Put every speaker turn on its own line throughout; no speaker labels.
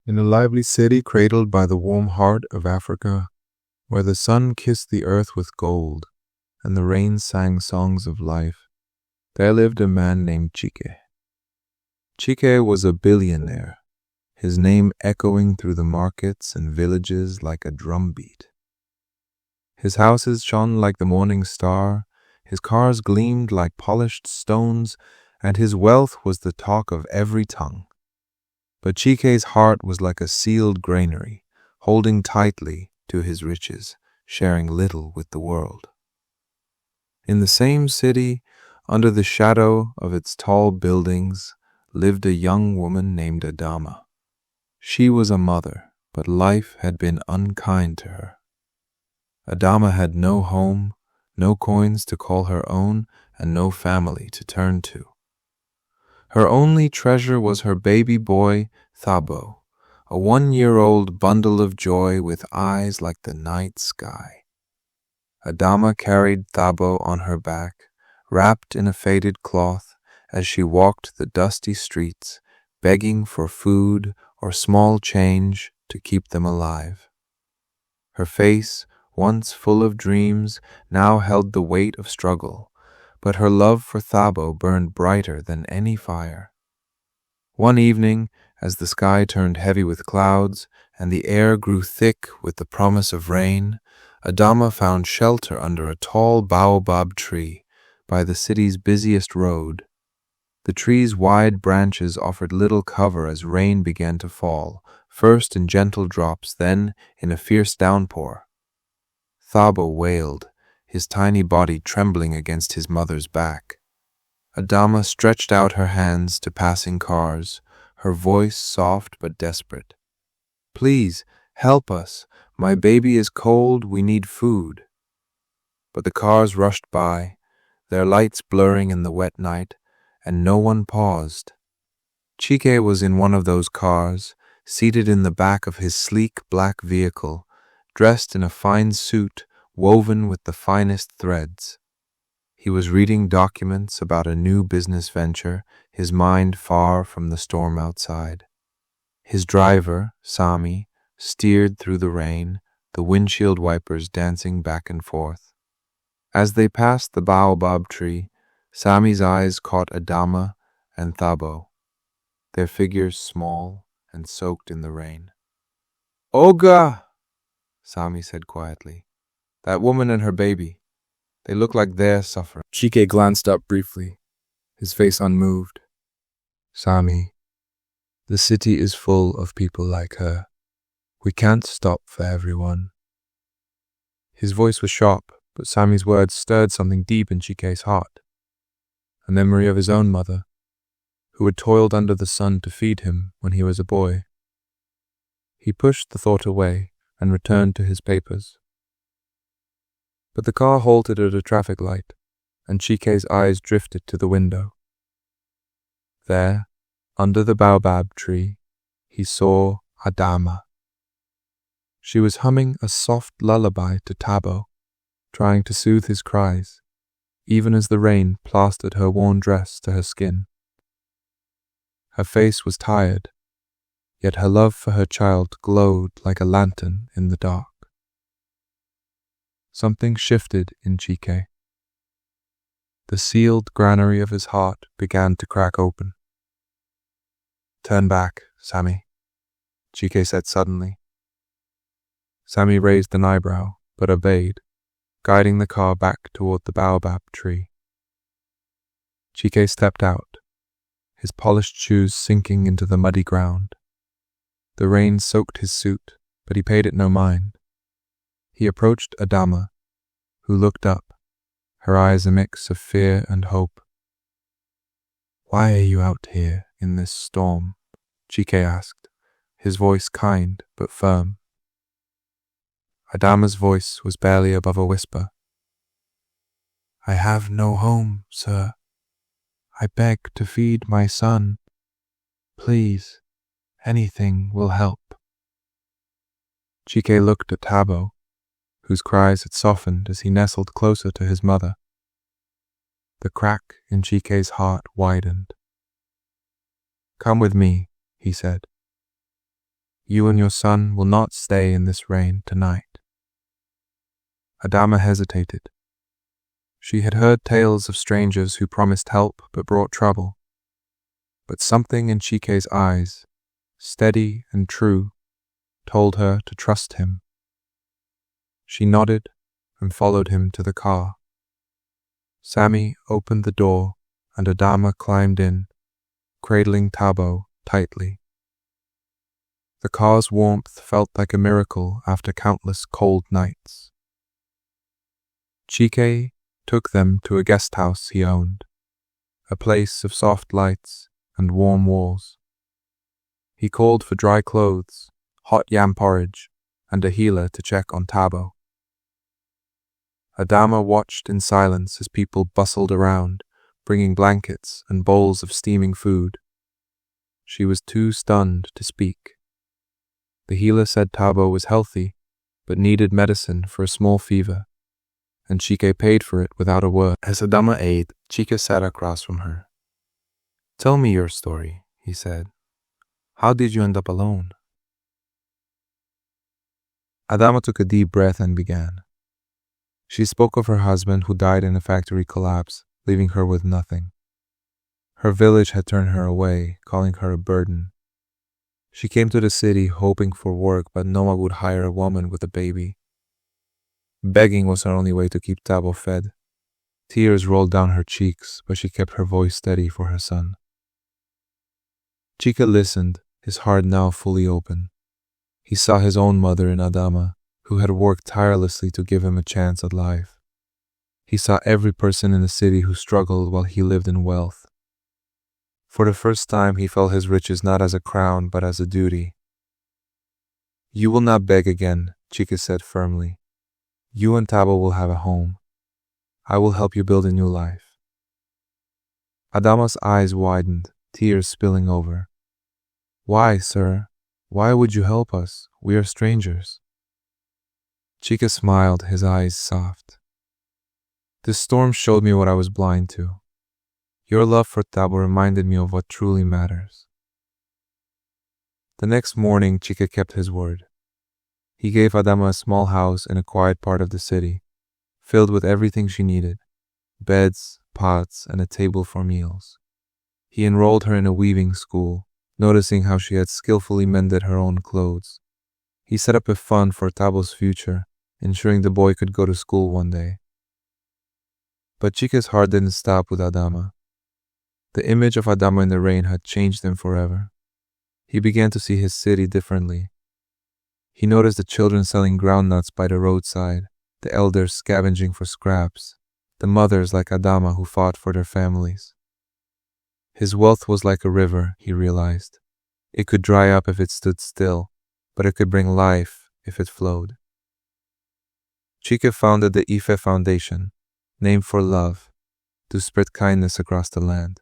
In a lively city cradled by the warm heart of Africa, where the sun kissed the earth with gold and the rain sang songs of life, there lived a man named Chike. Chike was a billionaire, his name echoing through the markets and villages like a drumbeat. His houses shone like the morning star, his cars gleamed like polished stones, and his wealth was the talk of every tongue. But Chike's heart was like a sealed granary, holding tightly to his riches, sharing little with the world. In the same city, under the shadow of its tall buildings, lived a young woman named Adama. She was a mother, but life had been unkind to her. Adama had no home, no coins to call her own, and no family to turn to. Her only treasure was her baby boy, Thabo, a 1-year-old bundle of joy with eyes like the night sky. Adama carried Thabo on her back, wrapped in a faded cloth, as she walked the dusty streets, begging for food or small change to keep them alive. Her face, once full of dreams, now held the weight of struggle, but her love for Thabo burned brighter than any fire. One evening, as the sky turned heavy with clouds and the air grew thick with the promise of rain, Adama found shelter under a tall baobab tree by the city's busiest road. The tree's wide branches offered little cover as rain began to fall, first in gentle drops, then in a fierce downpour. Thabo wailed, his tiny body trembling against his mother's back. Adama stretched out her hands to passing cars, her voice soft but desperate. "Please, help us. My baby is cold. We need food." But the cars rushed by, their lights blurring in the wet night, and no one paused. Chike was in one of those cars, seated in the back of his sleek black vehicle, dressed in a fine suit woven with the finest threads. He was reading documents about a new business venture, his mind far from the storm outside. His driver, Sami, steered through the rain, the windshield wipers dancing back and forth. As they passed the baobab tree, Sami's eyes caught Adama and Thabo, their figures small and soaked in the rain. "Oga," Sami said quietly. "That woman and her baby. They look like they're suffering." Chike glanced up briefly, his face unmoved. "Sami, the city is full of people like her. We can't stop for everyone." His voice was sharp, but Sami's words stirred something deep in Chike's heart. A memory of his own mother, who had toiled under the sun to feed him when he was a boy. He pushed the thought away and returned to his papers. But the car halted at a traffic light, and Chike's eyes drifted to the window. There, under the baobab tree, he saw Adama. She was humming a soft lullaby to Thabo, trying to soothe his cries, even as the rain plastered her worn dress to her skin. Her face was tired, yet her love for her child glowed like a lantern in the dark. Something shifted in Chike. The sealed granary of his heart began to crack open. "Turn back, Sami," Chike said suddenly. Sami raised an eyebrow, but obeyed, guiding the car back toward the baobab tree. Chike stepped out, his polished shoes sinking into the muddy ground. The rain soaked his suit, but he paid it no mind. He approached Adama, who looked up, her eyes a mix of fear and hope. "Why are you out here in this storm?" Chike asked, his voice kind but firm. Adama's voice was barely above a whisper. "I have no home, sir. I beg to feed my son. Please, anything will help." Chike looked at Thabo, whose cries had softened as he nestled closer to his mother. The crack in Chike's heart widened. "Come with me," he said. You and your son will not stay in this rain tonight." Adama hesitated. She had heard tales of strangers who promised help but brought trouble. But something in Chike's eyes, steady and true, told her to trust him. She nodded and followed him to the car. Sammy opened the door and Adama climbed in, cradling Tabo tightly. The car's warmth felt like a miracle after countless cold nights. Chike took them to a guest house he owned, a place of soft lights and warm walls. He called for dry clothes, hot yam porridge, and a healer to check on Tabo. Adama watched in silence as people bustled around, bringing blankets and bowls of steaming food. She was too stunned to speak. The healer said Tabo was healthy, but needed medicine for a small fever, and Chike paid for it without a word. As Adama ate, Chike sat across from her. "Tell me your story," he said. "How did you end up alone?" Adama took a deep breath and began. She spoke of her husband who died in a factory collapse, leaving her with nothing. Her village had turned her away, calling her a burden. She came to the city hoping for work, but no one would hire a woman with a baby. Begging was her only way to keep Tabo fed. Tears rolled down her cheeks, but she kept her voice steady for her son. Chike listened, his heart now fully open. He saw his own mother in Adama, who had worked tirelessly to give him a chance at life. He saw every person in the city who struggled while he lived in wealth. For the first time, he felt his riches not as a crown, but as a duty. "You will not beg again," Chike said firmly. "You and Tabo will have a home. I will help you build a new life." Adama's eyes widened, tears spilling over. "Why, sir? Why would you help us? We are strangers." Chike smiled, his eyes soft. "This storm showed me what I was blind to. Your love for Tabo reminded me of what truly matters." The next morning, Chike kept his word. He gave Adama a small house in a quiet part of the city, filled with everything she needed: beds, pots, and a table for meals. He enrolled her in a weaving school, noticing how she had skillfully mended her own clothes. He set up a fund for Tabo's future, ensuring the boy could go to school one day. But Chike's heart didn't stop with Adama. The image of Adama in the rain had changed him forever. He began to see his city differently. He noticed the children selling groundnuts by the roadside, the elders scavenging for scraps, the mothers like Adama who fought for their families. His wealth was like a river, he realized. It could dry up if it stood still, but it could bring life if it flowed. Chike founded the Ife Foundation, named for love, to spread kindness across the land.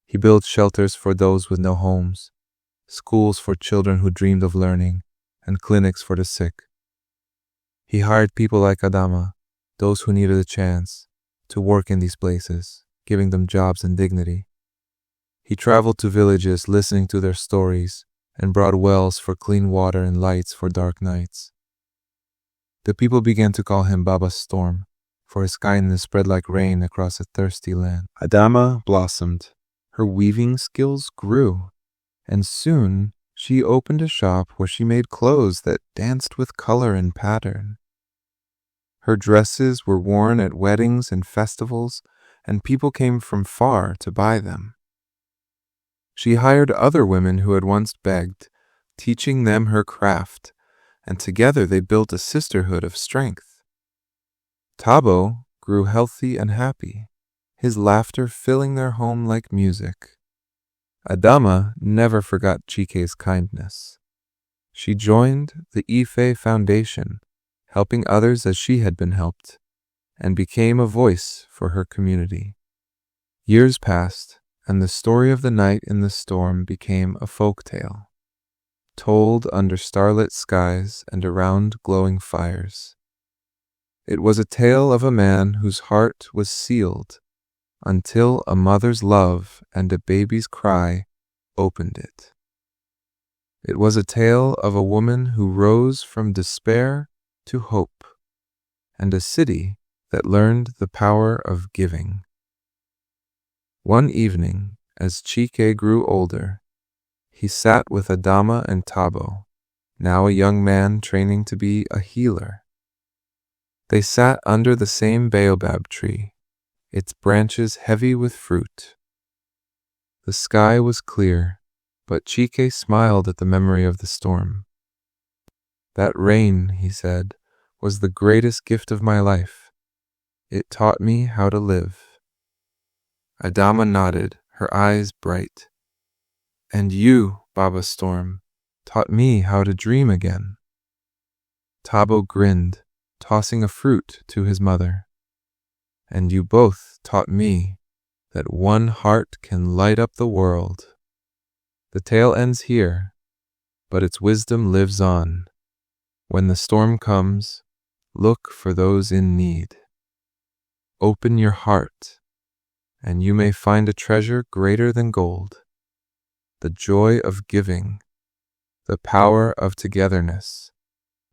He built shelters for those with no homes, schools for children who dreamed of learning, and clinics for the sick. He hired people like Adama, those who needed a chance, to work in these places, giving them jobs and dignity. He traveled to villages listening to their stories and brought wells for clean water and lights for dark nights. The people began to call him Baba's Storm, for his kindness spread like rain across a thirsty land. Adama blossomed. Her weaving skills grew, and soon she opened a shop where she made clothes that danced with color and pattern. Her dresses were worn at weddings and festivals, and people came from far to buy them. She hired other women who had once begged, teaching them her craft, and together they built a sisterhood of strength. Tabo grew healthy and happy, his laughter filling their home like music. Adama never forgot Chike's kindness. She joined the Ife Foundation, helping others as she had been helped, and became a voice for her community. Years passed, and the story of the night in the storm became a folk tale, told under starlit skies and around glowing fires. It was a tale of a man whose heart was sealed until a mother's love and a baby's cry opened it. It was a tale of a woman who rose from despair to hope, and a city that learned the power of giving. One evening, as Chike grew older, he sat with Adama and Tabo, now a young man training to be a healer. They sat under the same baobab tree, its branches heavy with fruit. The sky was clear, but Chike smiled at the memory of the storm. That rain, he said, was the greatest gift of my life. It taught me how to live. Adama nodded, her eyes bright. And you, Baba Storm, taught me how to dream again. Tabo grinned, tossing a fruit to his mother. And you both taught me that one heart can light up the world. The tale ends here, but its wisdom lives on. When the storm comes, look for those in need. Open your heart, and you may find a treasure greater than gold. The joy of giving, the power of togetherness,